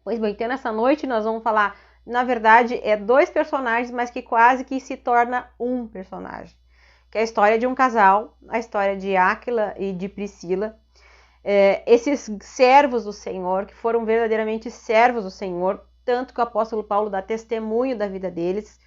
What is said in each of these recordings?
Pois bem, então nessa noite nós vamos falar, na verdade, dois personagens, mas que quase que se torna um personagem. Que é a história de um casal, a história de Áquila e de Priscila. Esses servos do Senhor, que foram verdadeiramente servos do Senhor, tanto que o apóstolo Paulo dá testemunho da vida deles.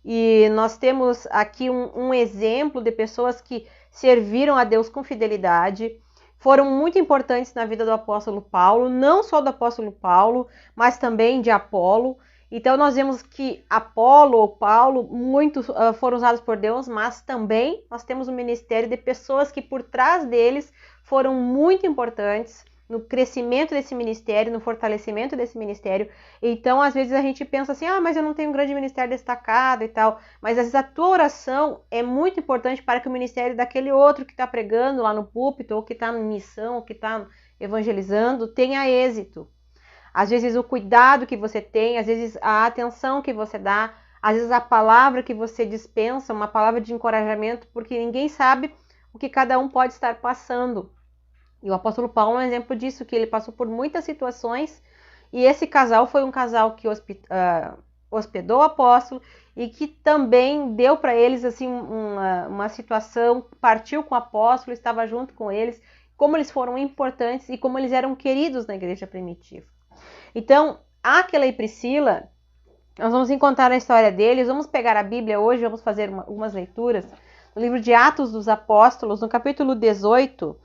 E nós temos aqui um exemplo de pessoas que serviram a Deus com fidelidade, foram muito importantes na vida do apóstolo Paulo, não só do apóstolo Paulo, mas também de Apolo. Então nós vemos que Apolo ou Paulo, muitos foram usados por Deus, mas também nós temos um ministério de pessoas que por trás deles foram muito importantes no crescimento desse ministério, no fortalecimento desse ministério. Então, às vezes a gente pensa assim, mas eu não tenho um grande ministério destacado e tal. Mas às vezes a tua oração é muito importante para que o ministério daquele outro que está pregando lá no púlpito, ou que está em missão, ou que está evangelizando, tenha êxito. Às vezes o cuidado que você tem, às vezes a atenção que você dá, às vezes a palavra que você dispensa, uma palavra de encorajamento, porque ninguém sabe o que cada um pode estar passando. E o apóstolo Paulo é um exemplo disso, que ele passou por muitas situações, e esse casal foi um casal que hospedou o apóstolo e que também deu para eles assim uma situação, partiu com o apóstolo, estava junto com eles, como eles foram importantes e como eles eram queridos na igreja primitiva. Então, Áquila e Priscila, nós vamos encontrar a história deles, vamos pegar a Bíblia hoje, vamos fazer algumas leituras no livro de Atos dos Apóstolos, no capítulo 18,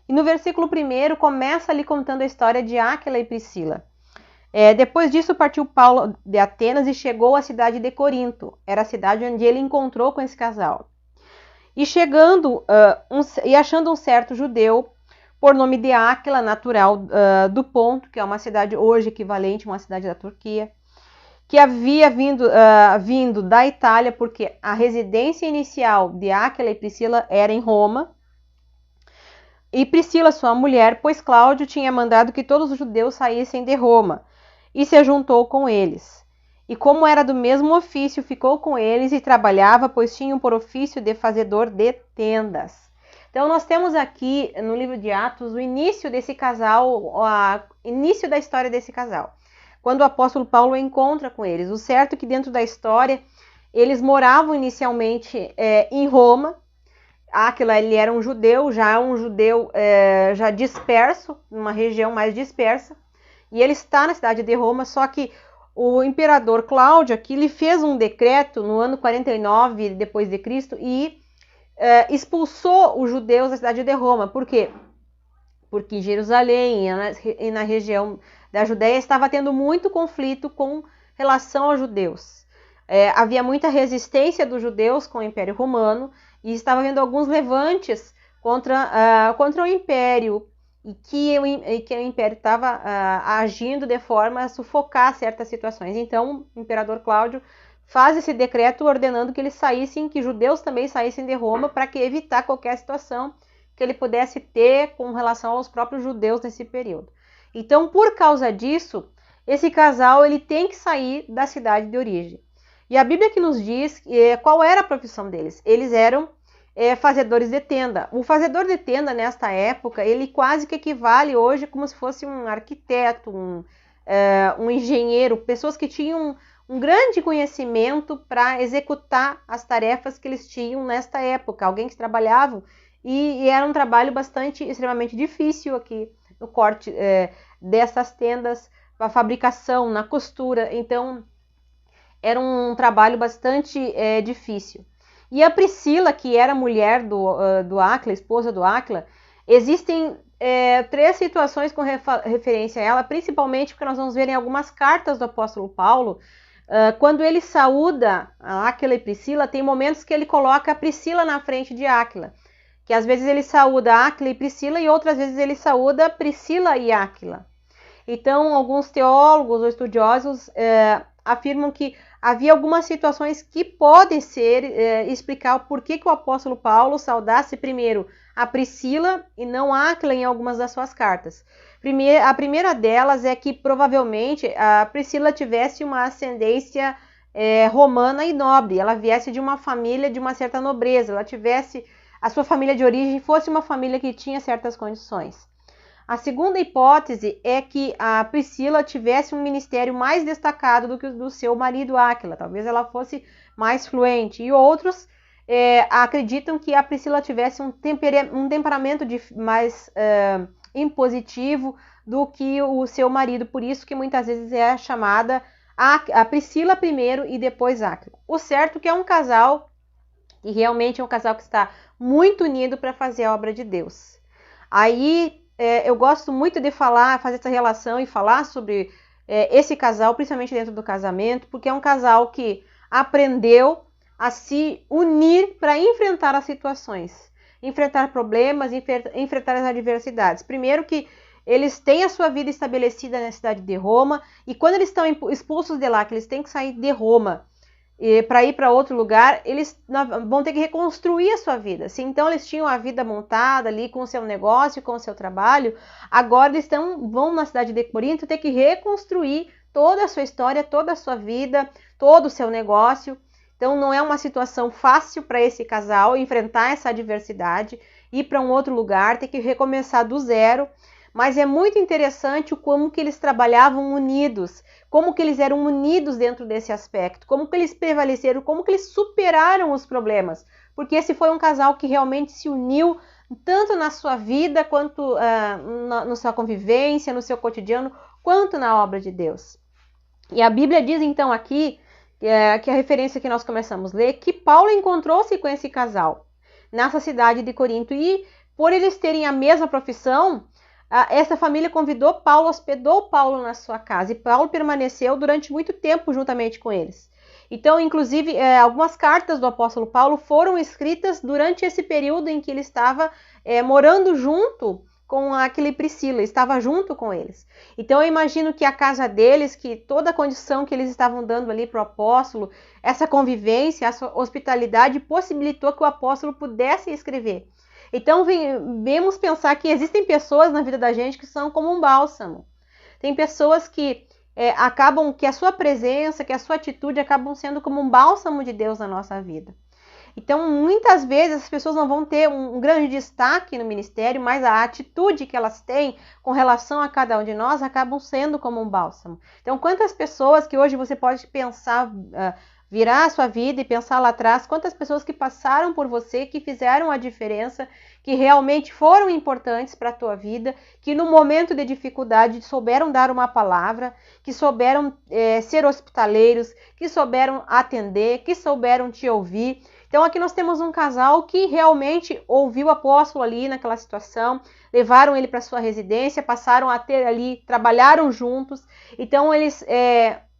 e no versículo 1 começa ali contando a história de Áquila e Priscila. Depois disso partiu Paulo de Atenas e chegou à cidade de Corinto. Era a cidade onde ele encontrou com esse casal. E chegando e achando um certo judeu, por nome de Áquila, natural do Ponto, que é uma cidade hoje equivalente a uma cidade da Turquia, que havia vindo da Itália, porque a residência inicial de Áquila e Priscila era em Roma, e Priscila, sua mulher, pois Cláudio tinha mandado que todos os judeus saíssem de Roma, e se juntou com eles. E como era do mesmo ofício, ficou com eles e trabalhava, pois tinham por ofício de fazedor de tendas. Então nós temos aqui no livro de Atos o início desse casal, o início da história desse casal. Quando o apóstolo Paulo encontra com eles. O certo é que dentro da história, eles moravam inicialmente em Roma. Áquila, ele era um judeu já disperso, numa região mais dispersa, e ele está na cidade de Roma, só que o imperador Cláudio aqui lhe fez um decreto no ano 49 depois de Cristo e expulsou os judeus da cidade de Roma. Por quê? Porque Jerusalém e na região da Judéia estava tendo muito conflito com relação aos judeus. Havia muita resistência dos judeus com o Império Romano e estava havendo alguns levantes contra o Império e que o Império estava agindo de forma a sufocar certas situações. Então, o imperador Cláudio faz esse decreto ordenando que eles saíssem, que judeus também saíssem de Roma para evitar qualquer situação que ele pudesse ter com relação aos próprios judeus nesse período. Então, por causa disso, esse casal ele tem que sair da cidade de origem. E a Bíblia que nos diz qual era a profissão deles. Eles eram fazedores de tenda. O fazedor de tenda, nesta época, ele quase que equivale hoje como se fosse um arquiteto, um engenheiro, pessoas que tinham um grande conhecimento para executar as tarefas que eles tinham nesta época. Alguém que trabalhava e era um trabalho extremamente difícil aqui no corte dessas tendas, a fabricação, na costura. Então, era um trabalho bastante difícil. E a Priscila, que era mulher do Áquila, esposa do Áquila, existem 3 situações com referência a ela, principalmente porque nós vamos ver em algumas cartas do apóstolo Paulo, quando ele saúda a Áquila e Priscila, tem momentos que ele coloca a Priscila na frente de Áquila, que às vezes ele saúda Áquila e Priscila e outras vezes ele saúda Priscila e Áquila. Então, alguns teólogos ou estudiosos afirmam que havia algumas situações que podem explicar o porquê que o apóstolo Paulo saudasse primeiro a Priscila e não Áquila em algumas das suas cartas. A primeira delas é que provavelmente a Priscila tivesse uma ascendência romana e nobre, ela viesse de uma família de uma certa nobreza, ela tivesse a sua família de origem fosse uma família que tinha certas condições. A segunda hipótese é que a Priscila tivesse um ministério mais destacado do que o do seu marido Áquila. Talvez ela fosse mais fluente. E outros acreditam que a Priscila tivesse um temperamento mais impositivo do que o seu marido. Por isso que muitas vezes é chamada a Priscila primeiro e depois Áquila. O certo é que é um casal, e realmente é um casal que está muito unido para fazer a obra de Deus. Aí eu gosto muito de fazer essa relação e falar sobre esse casal, principalmente dentro do casamento, porque é um casal que aprendeu a se unir para enfrentar as situações, enfrentar problemas, enfrentar as adversidades. Primeiro que eles têm a sua vida estabelecida na cidade de Roma, e quando eles estão expulsos de lá, que eles têm que sair de Roma para ir para outro lugar, eles vão ter que reconstruir a sua vida. Se então eles tinham a vida montada ali com o seu negócio, com o seu trabalho, agora eles vão na cidade de Corinto ter que reconstruir toda a sua história, toda a sua vida, todo o seu negócio. Então não é uma situação fácil para esse casal enfrentar essa adversidade, ir para um outro lugar, ter que recomeçar do zero. Mas é muito interessante como que eles trabalhavam unidos, como que eles eram unidos dentro desse aspecto, como que eles prevaleceram, como que eles superaram os problemas. Porque esse foi um casal que realmente se uniu tanto na sua vida, quanto na sua convivência, no seu cotidiano, quanto na obra de Deus. E a Bíblia diz então aqui, que a referência que nós começamos a ler, que Paulo encontrou-se com esse casal nessa cidade de Corinto. E por eles terem a mesma profissão, essa família convidou Paulo, hospedou Paulo na sua casa, e Paulo permaneceu durante muito tempo juntamente com eles. Então, inclusive, algumas cartas do apóstolo Paulo foram escritas durante esse período em que ele estava morando junto com aquele Priscila, estava junto com eles. Então, eu imagino que a casa deles, que toda a condição que eles estavam dando ali para o apóstolo, essa convivência, essa hospitalidade, possibilitou que o apóstolo pudesse escrever. Então, vemos pensar que existem pessoas na vida da gente que são como um bálsamo. Tem pessoas que acabam, que a sua presença, que a sua atitude acabam sendo como um bálsamo de Deus na nossa vida. Então, muitas vezes as pessoas não vão ter um grande destaque no ministério, mas a atitude que elas têm com relação a cada um de nós acabam sendo como um bálsamo. Então, quantas pessoas que hoje você pode pensar, virar a sua vida e pensar lá atrás, quantas pessoas que passaram por você, que fizeram a diferença, que realmente foram importantes para a tua vida, que no momento de dificuldade souberam dar uma palavra, que souberam ser hospitaleiros, que souberam atender, que souberam te ouvir. Então aqui nós temos um casal que realmente ouviu o apóstolo ali naquela situação, levaram ele para sua residência, passaram a ter ali, trabalharam juntos. Então eles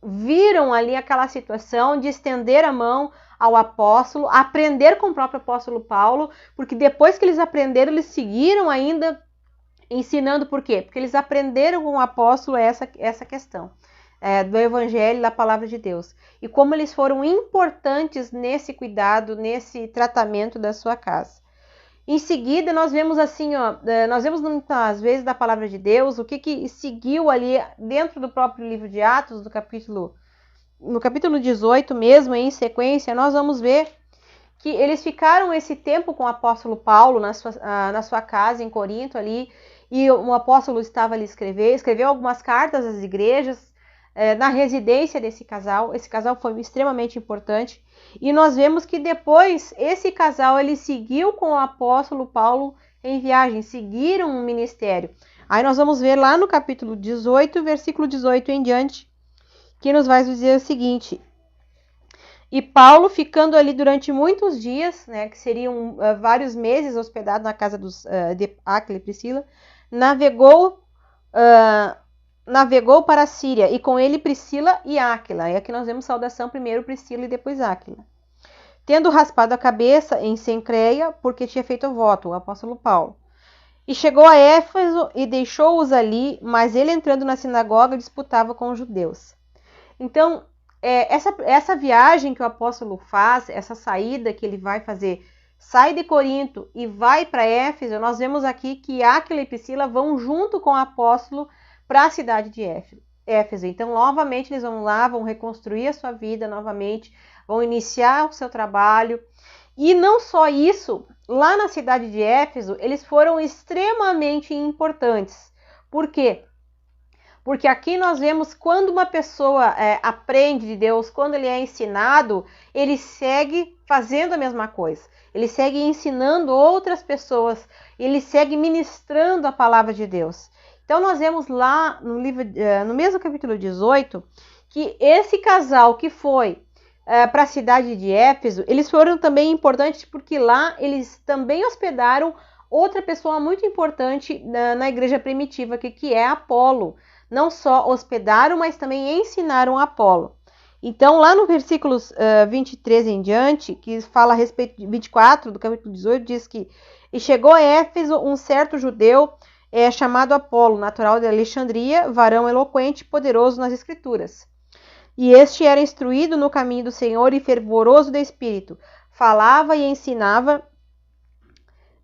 viram ali aquela situação de estender a mão ao apóstolo, aprender com o próprio apóstolo Paulo, porque depois que eles aprenderam, eles seguiram ainda ensinando. Por quê? Porque eles aprenderam com o apóstolo essa questão do evangelho, da palavra de Deus, e como eles foram importantes nesse cuidado, nesse tratamento da sua casa. Em seguida, nós vemos assim, nós vemos muitas vezes da palavra de Deus, o que seguiu ali dentro do próprio livro de Atos, no capítulo 18 mesmo, em sequência, nós vamos ver que eles ficaram esse tempo com o apóstolo Paulo na sua casa em Corinto ali, e o apóstolo estava ali escreveu algumas cartas às igrejas, na residência desse casal. Esse casal foi extremamente importante, e nós vemos que depois esse casal ele seguiu com o apóstolo Paulo em viagem, seguiram um ministério. Aí nós vamos ver lá no capítulo 18, versículo 18 em diante, que nos vai dizer o seguinte: e Paulo, ficando ali durante muitos dias, que seriam vários meses hospedado na casa de Áquila e Priscila, navegou para a Síria, e com ele Priscila e Áquila. E aqui nós vemos saudação, primeiro Priscila e depois Áquila. Tendo raspado a cabeça em Cencreia, porque tinha feito voto, o apóstolo Paulo. E chegou a Éfeso e deixou-os ali, mas ele, entrando na sinagoga, disputava com os judeus. Então, essa viagem que o apóstolo faz, essa saída que ele vai fazer, sai de Corinto e vai para Éfeso, nós vemos aqui que Áquila e Priscila vão junto com o apóstolo para a cidade de Éfeso. Então, novamente, eles vão lá, vão reconstruir a sua vida novamente, vão iniciar o seu trabalho. E não só isso, lá na cidade de Éfeso, eles foram extremamente importantes. Por quê? Porque aqui nós vemos quando uma pessoa aprende de Deus, quando ele é ensinado, ele segue fazendo a mesma coisa. Ele segue ensinando outras pessoas, ele segue ministrando a palavra de Deus. Então nós vemos lá no livro, no mesmo capítulo 18, que esse casal que foi para a cidade de Éfeso, eles foram também importantes porque lá eles também hospedaram outra pessoa muito importante na igreja primitiva, que é Apolo. Não só hospedaram, mas também ensinaram Apolo. Então, lá no versículos 23 em diante, que fala a respeito de 24 do capítulo 18, diz que: E chegou a Éfeso um certo judeu chamado Apolo, natural de Alexandria, varão eloquente e poderoso nas escrituras. E este era instruído no caminho do Senhor e fervoroso de espírito. Falava e ensinava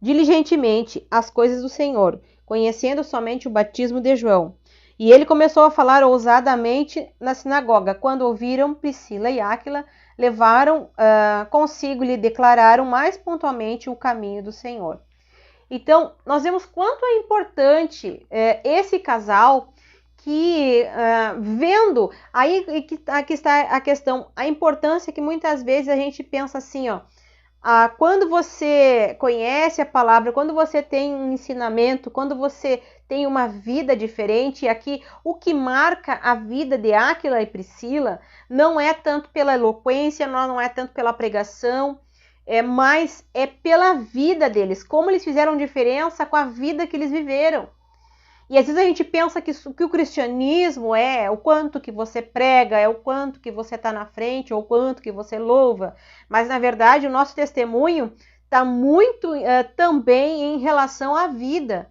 diligentemente as coisas do Senhor, conhecendo somente o batismo de João. E ele começou a falar ousadamente na sinagoga. Quando ouviram Priscila e Áquila, levaram consigo e lhe declararam mais pontualmente o caminho do Senhor. Então, nós vemos quanto é importante esse casal que, vendo, aí aqui está a questão, a importância que muitas vezes a gente pensa assim, ó, quando você conhece a palavra, quando você tem um ensinamento, quando você tem uma vida diferente, e aqui o que marca a vida de Áquila e Priscila não é tanto pela eloquência, não é tanto pela pregação, mas é pela vida deles, como eles fizeram diferença com a vida que eles viveram. E às vezes a gente pensa que o cristianismo é o quanto que você prega, é o quanto que você está na frente, ou o quanto que você louva. Mas, na verdade, o nosso testemunho está muito também em relação à vida,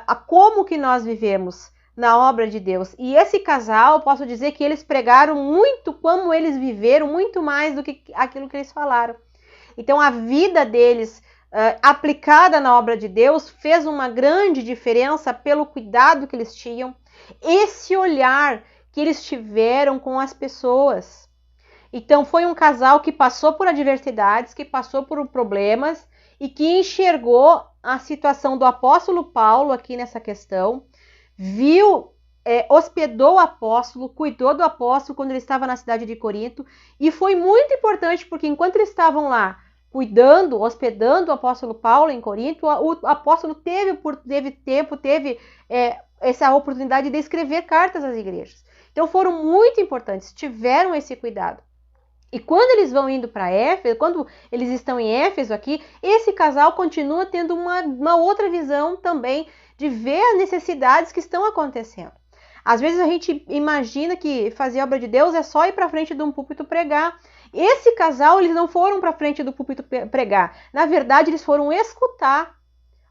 a como que nós vivemos na obra de Deus. E esse casal, posso dizer que eles pregaram muito como eles viveram, muito mais do que aquilo que eles falaram. Então, a vida deles aplicada na obra de Deus fez uma grande diferença pelo cuidado que eles tinham, esse olhar que eles tiveram com as pessoas. Então foi um casal que passou por adversidades, que passou por problemas e que enxergou a situação do apóstolo Paulo aqui nessa questão, viu, hospedou o apóstolo, cuidou do apóstolo quando ele estava na cidade de Corinto, e foi muito importante porque enquanto eles estavam lá cuidando, hospedando o apóstolo Paulo em Corinto, o apóstolo teve tempo, essa oportunidade de escrever cartas às igrejas. Então foram muito importantes, tiveram esse cuidado. E quando eles vão indo para Éfeso, quando eles estão em Éfeso aqui, esse casal continua tendo uma outra visão também de ver as necessidades que estão acontecendo. Às vezes a gente imagina que fazer a obra de Deus é só ir para frente de um púlpito pregar. Esse casal, eles não foram para frente do púlpito pregar. Na verdade, eles foram escutar.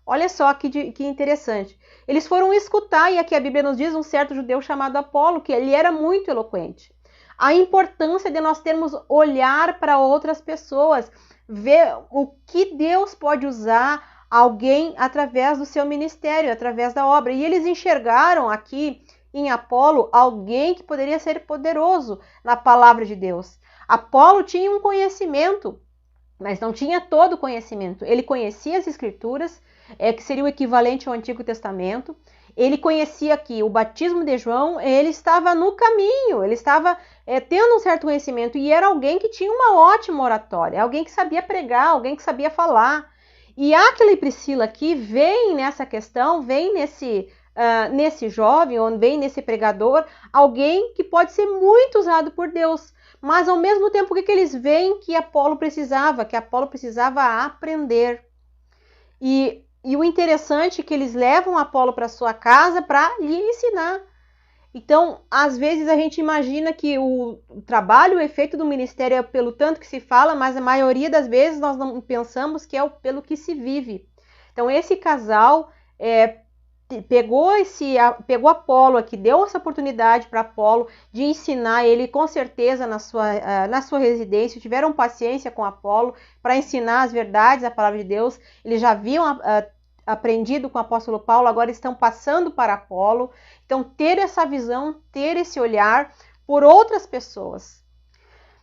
Olha só que interessante. Eles foram escutar, e aqui a Bíblia nos diz um certo judeu chamado Apolo, que ele era muito eloquente. A importância de nós termos olhar para outras pessoas, ver o que Deus pode usar alguém através do seu ministério, através da obra. E eles enxergaram aqui em Apolo alguém que poderia ser poderoso na palavra de Deus. Apolo tinha um conhecimento, mas não tinha todo o conhecimento. Ele conhecia as escrituras, que seria o equivalente ao Antigo Testamento. Ele conhecia que o batismo de João, ele estava no caminho, ele estava tendo um certo conhecimento, e era alguém que tinha uma ótima oratória, alguém que sabia pregar, alguém que sabia falar. E Áquila e Priscila aqui vem nessa questão, vem nesse jovem, ou vem nesse pregador, alguém que pode ser muito usado por Deus. Mas ao mesmo tempo, o que eles veem que Apolo precisava? Que Apolo precisava aprender. E o interessante é que eles levam Apolo para sua casa para lhe ensinar. Então, às vezes a gente imagina que o trabalho, o efeito do ministério é pelo tanto que se fala, mas a maioria das vezes nós não pensamos que é pelo que se vive. Então, esse casal pegou Apolo aqui, deu essa oportunidade para Apolo de ensinar ele, com certeza, na sua residência, tiveram paciência com Apolo para ensinar as verdades, a palavra de Deus. Eles já haviam aprendido com o apóstolo Paulo, agora estão passando para Apolo. Então, ter essa visão, ter esse olhar por outras pessoas.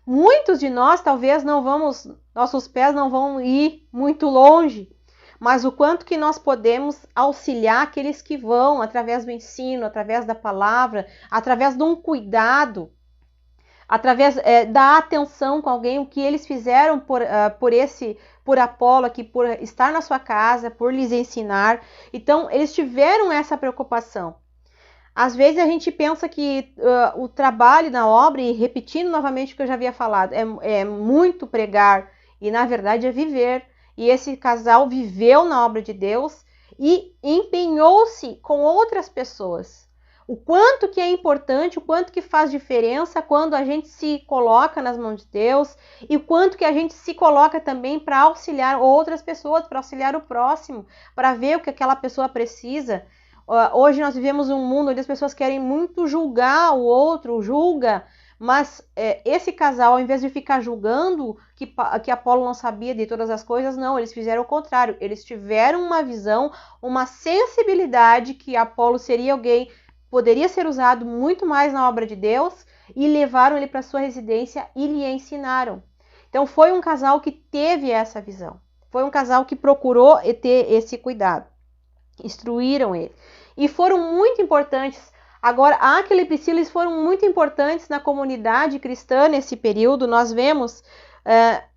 Muitos de nós, talvez, nossos pés não vão ir muito longe, mas o quanto que nós podemos auxiliar aqueles que vão através do ensino, através da palavra, através de um cuidado, através da atenção com alguém, o que eles fizeram por Apolo aqui, por estar na sua casa, por lhes ensinar. Então, eles tiveram essa preocupação. Às vezes a gente pensa que o trabalho na obra, e repetindo novamente o que eu já havia falado, é muito pregar, e na verdade é viver. E esse casal viveu na obra de Deus e empenhou-se com outras pessoas. O quanto que é importante, o quanto que faz diferença quando a gente se coloca nas mãos de Deus, e o quanto que a gente se coloca também para auxiliar outras pessoas, para auxiliar o próximo, para ver o que aquela pessoa precisa. Hoje nós vivemos um mundo onde as pessoas querem muito julgar o outro, julga, mas esse casal, ao invés de ficar julgando que Apolo não sabia de todas as coisas, não, eles fizeram o contrário. Eles tiveram uma visão, uma sensibilidade que Apolo seria alguém, poderia ser usado muito mais na obra de Deus, e levaram ele para sua residência e lhe ensinaram. Então foi um casal que teve essa visão, foi um casal que procurou ter esse cuidado, instruíram ele. E foram muito importantes. Agora, Áquila e Priscila foram muito importantes na comunidade cristã nesse período. Nós vemos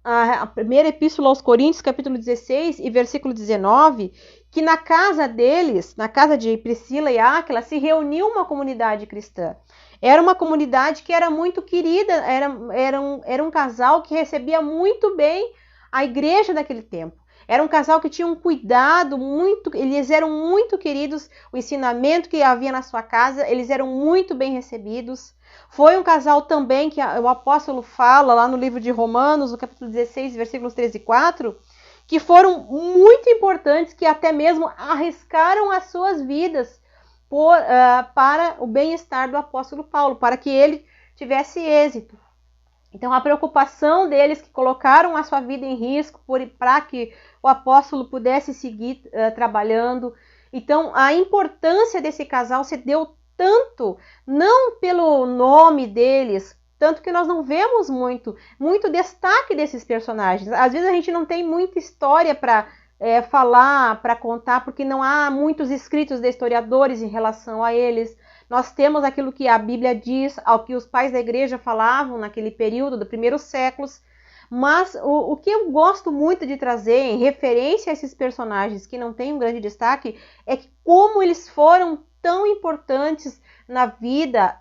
a primeira epístola aos Coríntios, capítulo 16 e versículo 19, que na casa deles, na casa de Priscila e Áquila, se reuniu uma comunidade cristã. Era uma comunidade que era muito querida, era um casal que recebia muito bem a igreja daquele tempo. Era um casal que tinha um cuidado muito, eles eram muito queridos, o ensinamento que havia na sua casa, eles eram muito bem recebidos. Foi um casal também que o apóstolo fala lá no livro de Romanos, no capítulo 16, versículos 13 e 4, que foram muito importantes, que até mesmo arriscaram as suas vidas para o bem-estar do apóstolo Paulo, para que ele tivesse êxito. Então, a preocupação deles, que colocaram a sua vida em risco para que o apóstolo pudesse seguir trabalhando. Então, a importância desse casal se deu tanto, não pelo nome deles, tanto que nós não vemos muito destaque desses personagens. Às vezes a gente não tem muita história para falar, para contar, porque não há muitos escritos de historiadores em relação a eles. Nós temos aquilo que a Bíblia diz, ao que os pais da igreja falavam naquele período dos primeiros séculos, mas o que eu gosto muito de trazer em referência a esses personagens que não têm um grande destaque é que como eles foram tão importantes na vida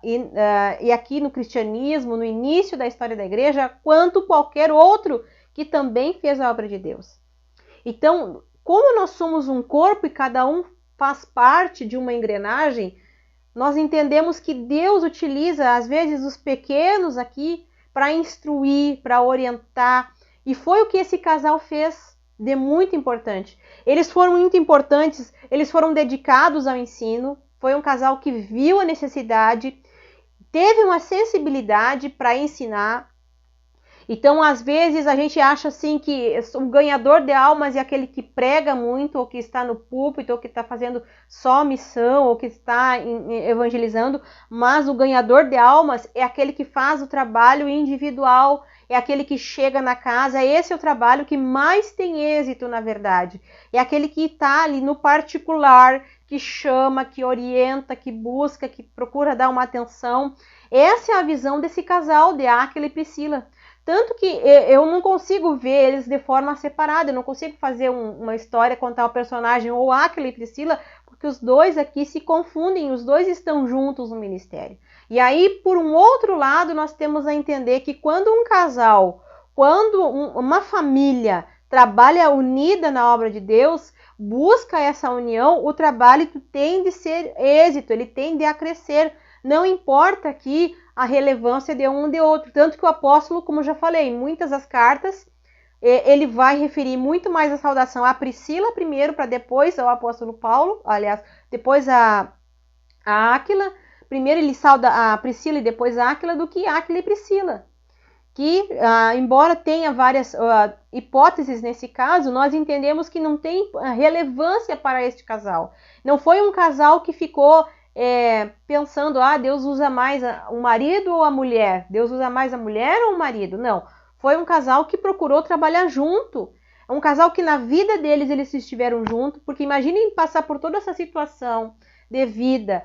e aqui no cristianismo, no início da história da igreja, quanto qualquer outro que também fez a obra de Deus. Então, como nós somos um corpo e cada um faz parte de uma engrenagem, nós entendemos que Deus utiliza, às vezes, os pequenos aqui para instruir, para orientar. E foi o que esse casal fez de muito importante. Eles foram muito importantes, eles foram dedicados ao ensino. Foi um casal que viu a necessidade, teve uma sensibilidade para ensinar. Então, às vezes, a gente acha assim que o ganhador de almas é aquele que prega muito, ou que está no púlpito, ou que está fazendo só missão, ou que está evangelizando, mas o ganhador de almas é aquele que faz o trabalho individual, é aquele que chega na casa. Esse é o trabalho que mais tem êxito, na verdade. É aquele que está ali no particular, que chama, que orienta, que busca, que procura dar uma atenção. Essa é a visão desse casal, de Áquila e Priscila. Tanto que eu não consigo ver eles de forma separada, eu não consigo fazer uma história, contar o personagem ou Áquila e Priscila, porque os dois aqui se confundem, os dois estão juntos no ministério. E aí, por um outro lado, nós temos a entender que quando um casal, quando uma família trabalha unida na obra de Deus, busca essa união, o trabalho tende a ser êxito, ele tende a crescer. Não importa aqui a relevância de um de outro. Tanto que o apóstolo, como já falei, em muitas das cartas, ele vai referir muito mais a saudação a Priscila primeiro, para depois ao apóstolo Paulo, aliás, depois a Áquila. Primeiro ele sauda a Priscila e depois a Áquila, do que Áquila e Priscila. Que, embora tenha várias hipóteses nesse caso, nós entendemos que não tem relevância para este casal. Não foi um casal que ficou pensando, Deus usa mais o marido ou a mulher? Deus usa mais a mulher ou o marido? Não. Foi um casal que procurou trabalhar junto. É um casal que na vida deles eles estiveram juntos, porque imaginem passar por toda essa situação de vida,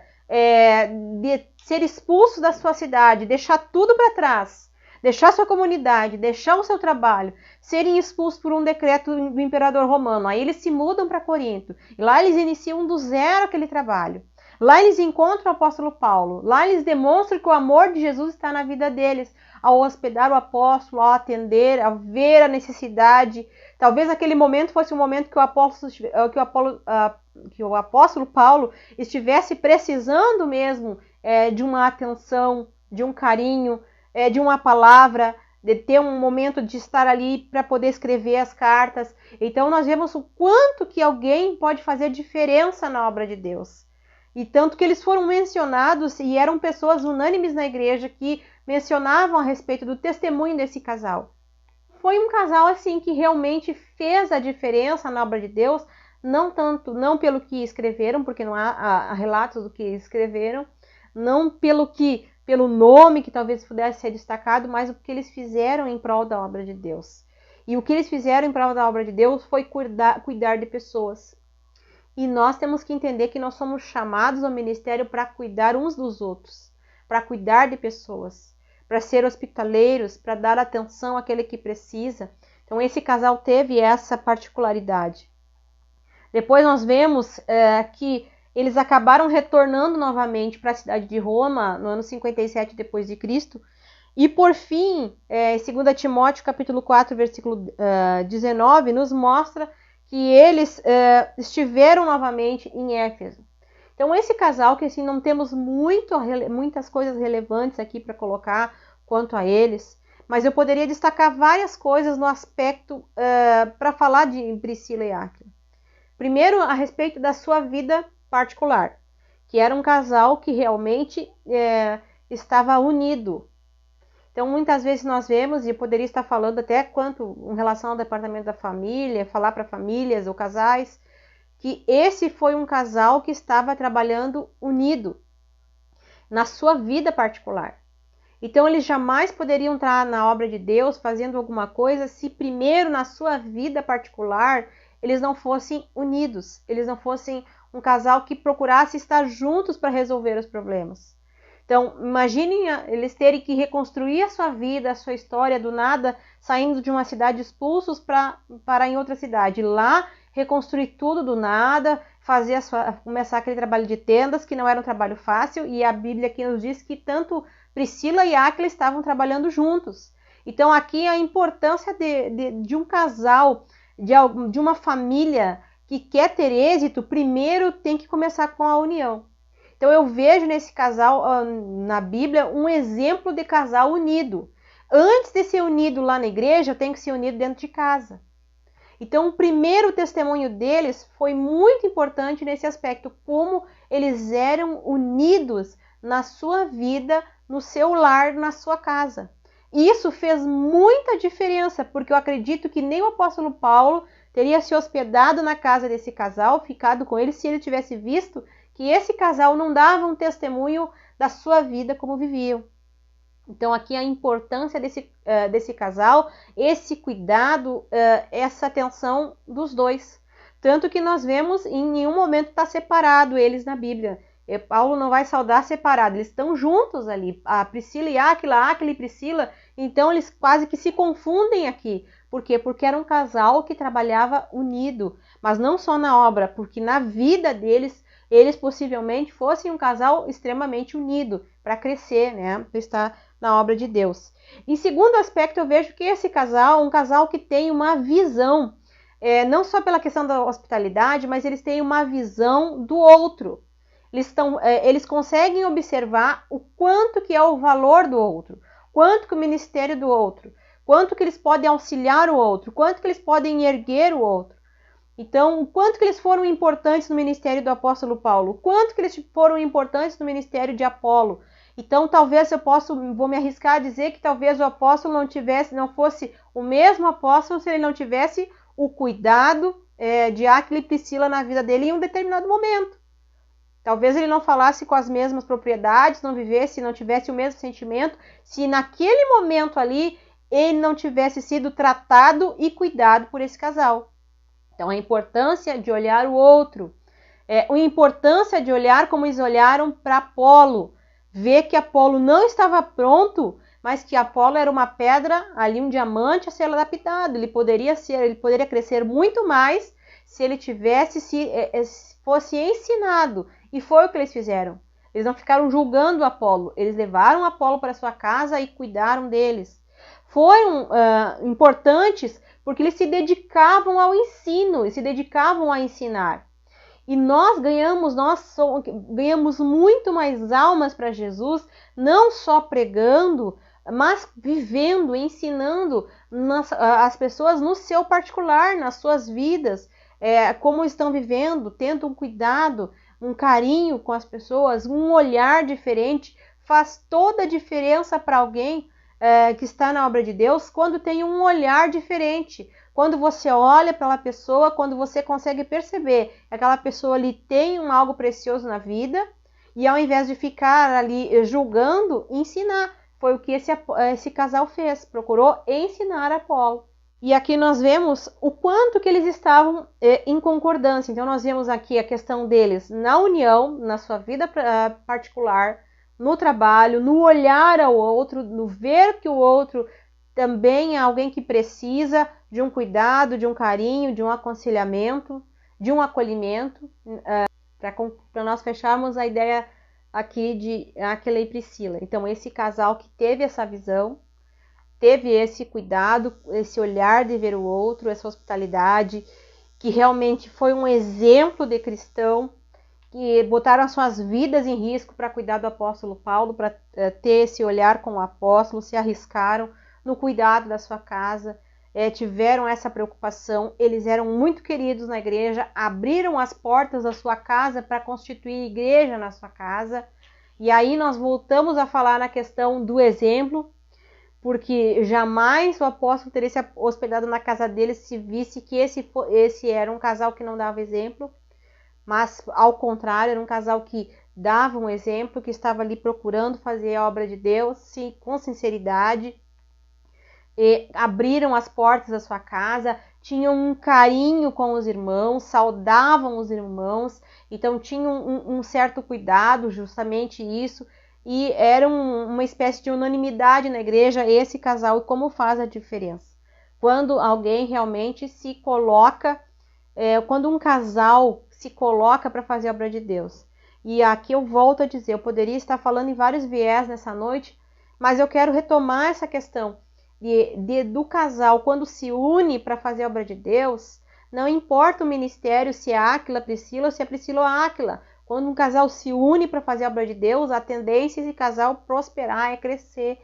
de ser expulso da sua cidade, deixar tudo para trás, deixar sua comunidade, deixar o seu trabalho, serem expulsos por um decreto do imperador romano. Aí eles se mudam para Corinto, e lá eles iniciam do zero aquele trabalho. Lá eles encontram o apóstolo Paulo, lá eles demonstram que o amor de Jesus está na vida deles, ao hospedar o apóstolo, ao atender, ao ver a necessidade. Talvez aquele momento fosse um momento que o apóstolo Paulo estivesse precisando mesmo de uma atenção, de um carinho, de uma palavra, de ter um momento de estar ali para poder escrever as cartas. Então nós vemos o quanto que alguém pode fazer diferença na obra de Deus. E tanto que eles foram mencionados e eram pessoas unânimes na igreja que mencionavam a respeito do testemunho desse casal. Foi um casal assim que realmente fez a diferença na obra de Deus, não pelo que escreveram, porque não há relatos do que escreveram, não pelo nome que talvez pudesse ser destacado, mas o que eles fizeram em prol da obra de Deus. E o que eles fizeram em prol da obra de Deus foi cuidar de pessoas. E nós temos que entender que nós somos chamados ao ministério para cuidar uns dos outros, para cuidar de pessoas, para ser hospitaleiros, para dar atenção àquele que precisa. Então esse casal teve essa particularidade. Depois nós vemos que eles acabaram retornando novamente para a cidade de Roma no ano 57 depois de Cristo. E por fim, 2 Timóteo capítulo 4, versículo 19, nos mostra que eles estiveram novamente em Éfeso. Então esse casal, que assim não temos muitas coisas relevantes aqui para colocar quanto a eles, mas eu poderia destacar várias coisas no aspecto para falar de Priscila e Áquila. Primeiro, a respeito da sua vida particular, que era um casal que realmente estava unido. Então, muitas vezes nós vemos, e eu poderia estar falando até quanto em relação ao departamento da família, falar para famílias ou casais, que esse foi um casal que estava trabalhando unido na sua vida particular. Então, eles jamais poderiam entrar na obra de Deus fazendo alguma coisa se primeiro na sua vida particular eles não fossem unidos, eles não fossem um casal que procurasse estar juntos para resolver os problemas. Então, imaginem eles terem que reconstruir a sua vida, a sua história, do nada, saindo de uma cidade expulsos para em outra cidade. Lá, reconstruir tudo do nada, começar aquele trabalho de tendas, que não era um trabalho fácil, e a Bíblia aqui nos diz que tanto Priscila e Áquila estavam trabalhando juntos. Então, aqui a importância de um casal, de uma família que quer ter êxito, primeiro tem que começar com a união. Então eu vejo nesse casal, na Bíblia, um exemplo de casal unido. Antes de ser unido lá na igreja, eu tenho que ser unido dentro de casa. Então o primeiro testemunho deles foi muito importante nesse aspecto, como eles eram unidos na sua vida, no seu lar, na sua casa. E isso fez muita diferença, porque eu acredito que nem o apóstolo Paulo teria se hospedado na casa desse casal, ficado com eles, se ele tivesse visto que esse casal não dava um testemunho da sua vida como viviam. Então aqui a importância desse casal, esse cuidado, essa atenção dos dois. Tanto que nós vemos em nenhum momento está separado eles na Bíblia. Paulo não vai saudar separado, eles estão juntos ali. A Priscila e Áquila e Priscila, então eles quase que se confundem aqui. Por quê? Porque era um casal que trabalhava unido, mas não só na obra, porque na vida deles, eles possivelmente fossem um casal extremamente unido para crescer, né? Para estar na obra de Deus. Em segundo aspecto, eu vejo que esse casal, um casal que tem uma visão, não só pela questão da hospitalidade, mas eles têm uma visão do outro. Eles conseguem observar o quanto que é o valor do outro, quanto que o ministério do outro, quanto que eles podem auxiliar o outro, quanto que eles podem erguer o outro. Então, o quanto que eles foram importantes no ministério do apóstolo Paulo, o quanto que eles foram importantes no ministério de Apolo. Então, talvez vou me arriscar a dizer que talvez o apóstolo não fosse o mesmo apóstolo se ele não tivesse o cuidado de Áquila e Priscila na vida dele em um determinado momento. Talvez ele não falasse com as mesmas propriedades, não tivesse o mesmo sentimento, se naquele momento ali ele não tivesse sido tratado e cuidado por esse casal. Então, a importância de olhar o outro, a importância de olhar como eles olharam para Apolo, ver que Apolo não estava pronto, mas que Apolo era uma pedra, ali um diamante a ser lapidado. Ele poderia crescer muito mais se ele tivesse fosse ensinado. E foi o que eles fizeram. Eles não ficaram julgando Apolo, eles levaram Apolo para sua casa e cuidaram deles. Foram importantes porque eles se dedicavam ao ensino, eles se dedicavam a ensinar. E nós ganhamos muito mais almas para Jesus, não só pregando, mas vivendo, ensinando as pessoas no seu particular, nas suas vidas, como estão vivendo, tendo um cuidado, um carinho com as pessoas, um olhar diferente, faz toda a diferença para alguém que está na obra de Deus, quando tem um olhar diferente. Quando você olha para aquela pessoa, quando você consegue perceber que aquela pessoa ali tem algo precioso na vida, e ao invés de ficar ali julgando, ensinar. Foi o que esse casal fez, procurou ensinar Apolo. E aqui nós vemos o quanto que eles estavam em concordância. Então nós vemos aqui a questão deles na união, na sua vida particular, no trabalho, no olhar ao outro, no ver que o outro também é alguém que precisa de um cuidado, de um carinho, de um aconselhamento, de um acolhimento, para nós fecharmos a ideia aqui de Áquila e Priscila. Então, esse casal que teve essa visão, teve esse cuidado, esse olhar de ver o outro, essa hospitalidade, que realmente foi um exemplo de cristão, que botaram as suas vidas em risco para cuidar do apóstolo Paulo, para ter esse olhar com o apóstolo, se arriscaram no cuidado da sua casa, tiveram essa preocupação. Eles eram muito queridos na igreja, abriram as portas da sua casa para constituir igreja na sua casa. E aí nós voltamos a falar na questão do exemplo, porque jamais o apóstolo teria se hospedado na casa dele se visse que esse era um casal que não dava exemplo, mas ao contrário, era um casal que dava um exemplo, que estava ali procurando fazer a obra de Deus com sinceridade, e abriram as portas da sua casa, tinham um carinho com os irmãos, saudavam os irmãos, então tinham um certo cuidado, justamente isso, e era uma espécie de unanimidade na igreja esse casal, e como faz a diferença. Quando alguém realmente se coloca, quando um casal se coloca para fazer a obra de Deus. E aqui eu volto a dizer, eu poderia estar falando em vários viés nessa noite, mas eu quero retomar essa questão do casal, quando se une para fazer a obra de Deus, não importa o ministério, se é Áquila, Priscila ou se é Priscila ou Áquila. Quando um casal se une para fazer a obra de Deus, a tendência é esse casal prosperar, é crescer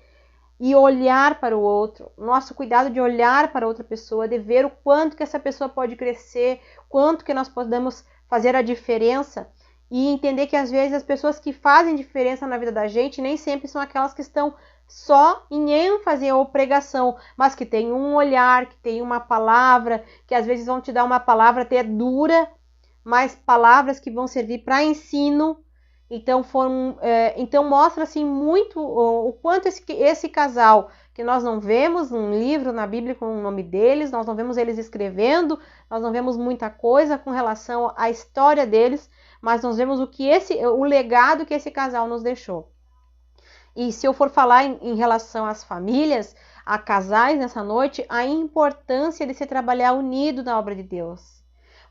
e olhar para o outro. Nosso cuidado de olhar para outra pessoa, de ver o quanto que essa pessoa pode crescer, quanto que nós podemos fazer a diferença e entender que às vezes as pessoas que fazem diferença na vida da gente nem sempre são aquelas que estão só em ênfase ou pregação, mas que tem um olhar, que tem uma palavra, que às vezes vão te dar uma palavra até dura, mas palavras que vão servir para ensino. Então mostra assim muito o quanto esse casal, que nós não vemos um livro na Bíblia com o nome deles, nós não vemos eles escrevendo, nós não vemos muita coisa com relação à história deles, mas nós vemos o legado que esse casal nos deixou. E se eu for falar em relação às famílias, a casais nessa noite, a importância de se trabalhar unido na obra de Deus.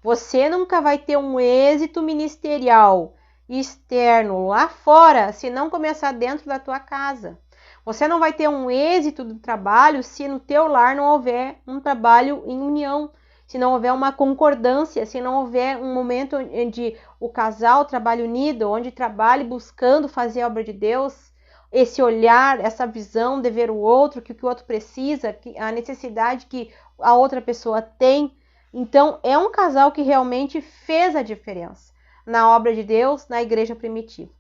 Você nunca vai ter um êxito ministerial externo lá fora se não começar dentro da tua casa. Você não vai ter um êxito do trabalho se no teu lar não houver um trabalho em união, se não houver uma concordância, se não houver um momento onde o casal trabalha unido, onde trabalhe buscando fazer a obra de Deus, esse olhar, essa visão de ver o outro, que o outro precisa, a necessidade que a outra pessoa tem. Então, é um casal que realmente fez a diferença na obra de Deus, na igreja primitiva.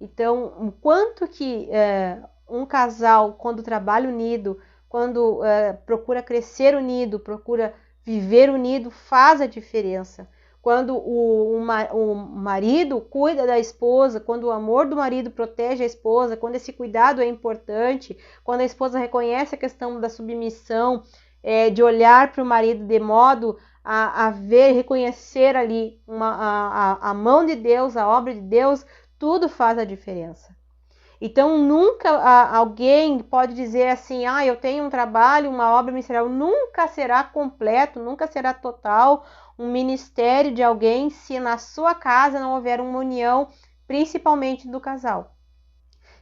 Então, o quanto que um casal, quando trabalha unido, quando procura crescer unido, procura viver unido, faz a diferença. quando o marido cuida da esposa, quando o amor do marido protege a esposa, quando esse cuidado é importante, quando a esposa reconhece a questão da submissão, de olhar para o marido de modo a ver, reconhecer ali a mão de Deus, a obra de Deus, tudo faz a diferença. Então, nunca alguém pode dizer assim, eu tenho um trabalho, uma obra ministerial, nunca será completo, nunca será total um ministério de alguém se na sua casa não houver uma união, principalmente do casal.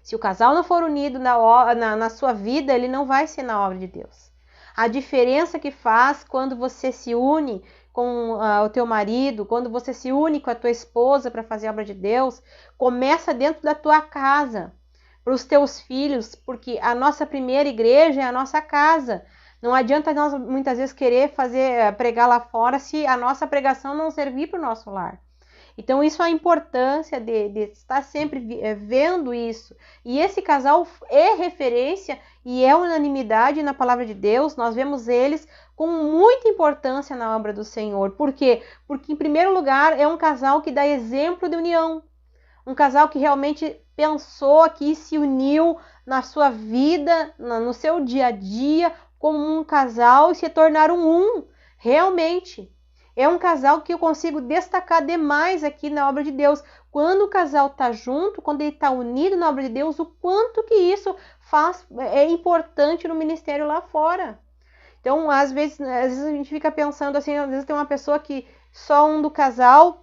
Se o casal não for unido na sua vida, ele não vai ser na obra de Deus. A diferença que faz quando você se une com o teu marido, quando você se une com a tua esposa para fazer a obra de Deus, começa dentro da tua casa, para os teus filhos, porque a nossa primeira igreja é a nossa casa. Não adianta nós muitas vezes querer pregar lá fora se a nossa pregação não servir para o nosso lar. Então isso é a importância de estar sempre vendo isso. E esse casal é referência e é unanimidade na palavra de Deus. Nós vemos eles com muita importância na obra do Senhor. Por quê? Porque em primeiro lugar é um casal que dá exemplo de união. Um casal que realmente pensou, que se uniu na sua vida, no seu dia a dia, como um casal e se tornaram um. Realmente, é um casal que eu consigo destacar demais aqui na obra de Deus. Quando o casal está junto, quando ele está unido na obra de Deus, o quanto que isso é importante no ministério lá fora. Então, às vezes a gente fica pensando assim, às vezes tem uma pessoa que só um do casal,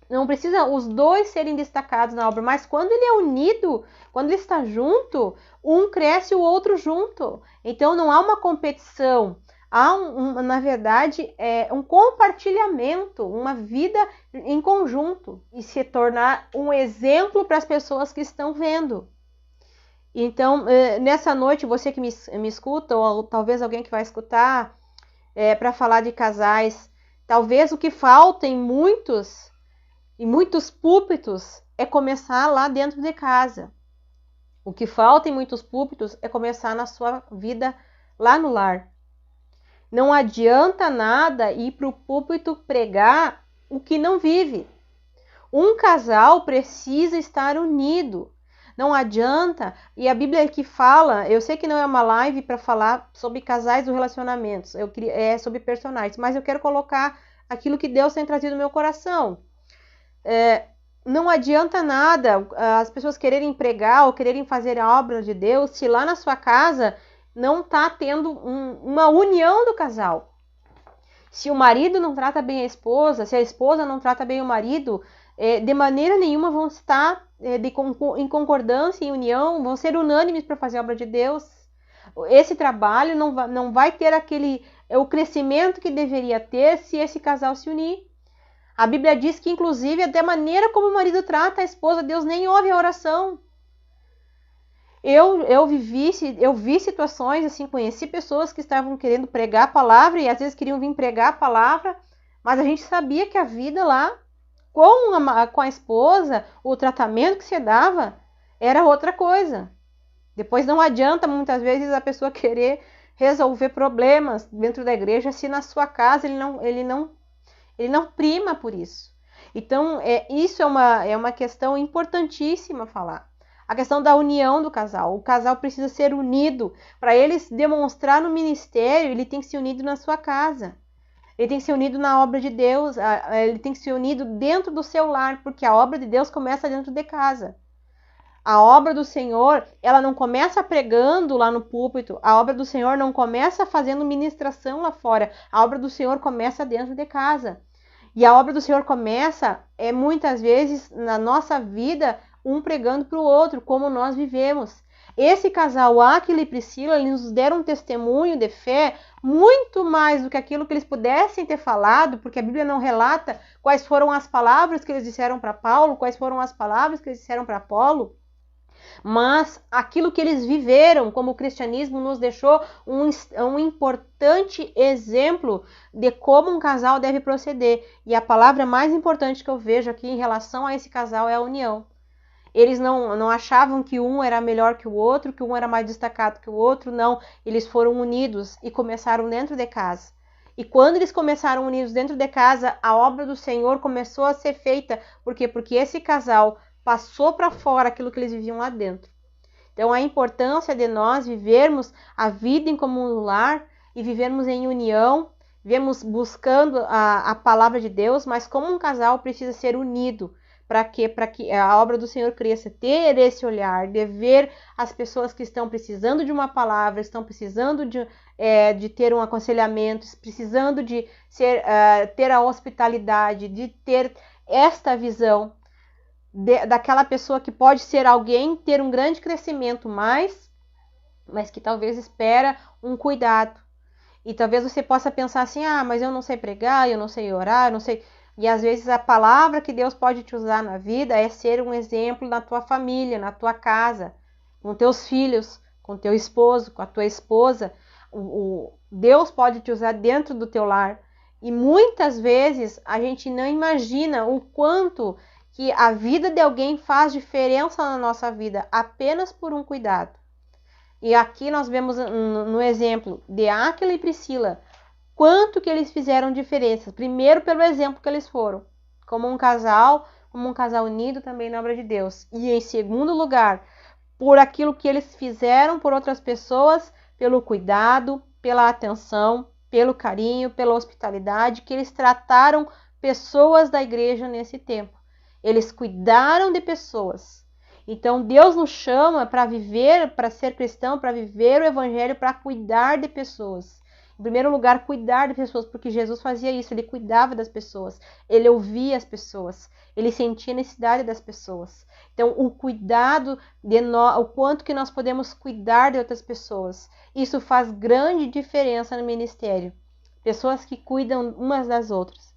não precisa os dois serem destacados na obra, mas quando ele é unido, quando ele está junto, um cresce o outro junto. Então não há uma competição, há na verdade um compartilhamento, uma vida em conjunto e se tornar um exemplo para as pessoas que estão vendo. Então nessa noite, você que me escuta, ou talvez alguém que vai escutar, para falar de casais, talvez o que falta em muitos púlpitos é começar lá dentro de casa. O que falta em muitos púlpitos é começar na sua vida lá no lar. Não adianta nada ir para o púlpito pregar o que não vive. Um casal precisa estar unido. Não adianta, e a Bíblia aqui fala, eu sei que não é uma live para falar sobre casais ou relacionamentos, é sobre personagens, mas eu quero colocar aquilo que Deus tem trazido no meu coração. Não adianta nada as pessoas quererem pregar ou quererem fazer a obra de Deus se lá na sua casa não está tendo uma união do casal. Se o marido não trata bem a esposa, se a esposa não trata bem o marido, de maneira nenhuma vão estar em concordância, em união, vão ser unânimes para fazer a obra de Deus. Esse trabalho não vai ter o crescimento que deveria ter se esse casal se unir. A Bíblia diz que, inclusive, até a maneira como o marido trata a esposa, Deus nem ouve a oração. Eu vi situações assim, conheci pessoas que estavam querendo pregar a palavra e às vezes queriam vir pregar a palavra, mas a gente sabia que a vida lá, com a esposa, o tratamento que se dava, era outra coisa. Depois não adianta, muitas vezes, a pessoa querer resolver problemas dentro da igreja se na sua casa ele não prima por isso. Então, isso é uma questão importantíssima falar. A questão da união do casal. O casal precisa ser unido. Para ele se demonstrar no ministério, ele tem que ser unido na sua casa. Ele tem que ser unido na obra de Deus. Ele tem que ser unido dentro do seu lar, porque a obra de Deus começa dentro de casa. A obra do Senhor, ela não começa pregando lá no púlpito. A obra do Senhor não começa fazendo ministração lá fora. A obra do Senhor começa dentro de casa. E a obra do Senhor começa, muitas vezes, na nossa vida, um pregando para o outro, como nós vivemos. Esse casal, Áquila e Priscila, eles nos deram um testemunho de fé muito mais do que aquilo que eles pudessem ter falado, porque a Bíblia não relata quais foram as palavras que eles disseram para Paulo, quais foram as palavras que eles disseram para Apolo, mas aquilo que eles viveram, como o cristianismo nos deixou um importante exemplo de como um casal deve proceder. E a palavra mais importante que eu vejo aqui em relação a esse casal é a união. Eles não achavam que um era melhor que o outro, que um era mais destacado que o outro, não. Eles foram unidos e começaram dentro de casa. E quando eles começaram unidos dentro de casa, a obra do Senhor começou a ser feita. Por quê? Porque esse casal passou para fora aquilo que eles viviam lá dentro. Então, a importância de nós vivermos a vida em comum no lar e vivermos em união, vivemos buscando a palavra de Deus, mas como um casal precisa ser unido. Para quê? Para que a obra do Senhor cresça, ter esse olhar, de ver as pessoas que estão precisando de uma palavra, estão precisando de ter um aconselhamento, precisando de ter a hospitalidade, de ter esta visão daquela pessoa que pode ser alguém, ter um grande crescimento, mas que talvez espera um cuidado. E talvez você possa pensar assim, mas eu não sei pregar, eu não sei orar, eu não sei... E às vezes a palavra que Deus pode te usar na vida é ser um exemplo na tua família, na tua casa, com teus filhos, com teu esposo, com a tua esposa. Deus pode te usar dentro do teu lar. E muitas vezes a gente não imagina o quanto que a vida de alguém faz diferença na nossa vida, apenas por um cuidado. E aqui nós vemos no exemplo de Áquila e Priscila, quanto que eles fizeram diferença. Primeiro pelo exemplo que eles foram, como um casal unido também na obra de Deus. E em segundo lugar, por aquilo que eles fizeram por outras pessoas, pelo cuidado, pela atenção, pelo carinho, pela hospitalidade, que eles trataram pessoas da igreja nesse tempo. Eles cuidaram de pessoas. Então, Deus nos chama para viver, para ser cristão, para viver o evangelho, para cuidar de pessoas. Em primeiro lugar, cuidar de pessoas, porque Jesus fazia isso, ele cuidava das pessoas, ele ouvia as pessoas, ele sentia a necessidade das pessoas. Então, o cuidado de nós, o quanto que nós podemos cuidar de outras pessoas, isso faz grande diferença no ministério. Pessoas que cuidam umas das outras.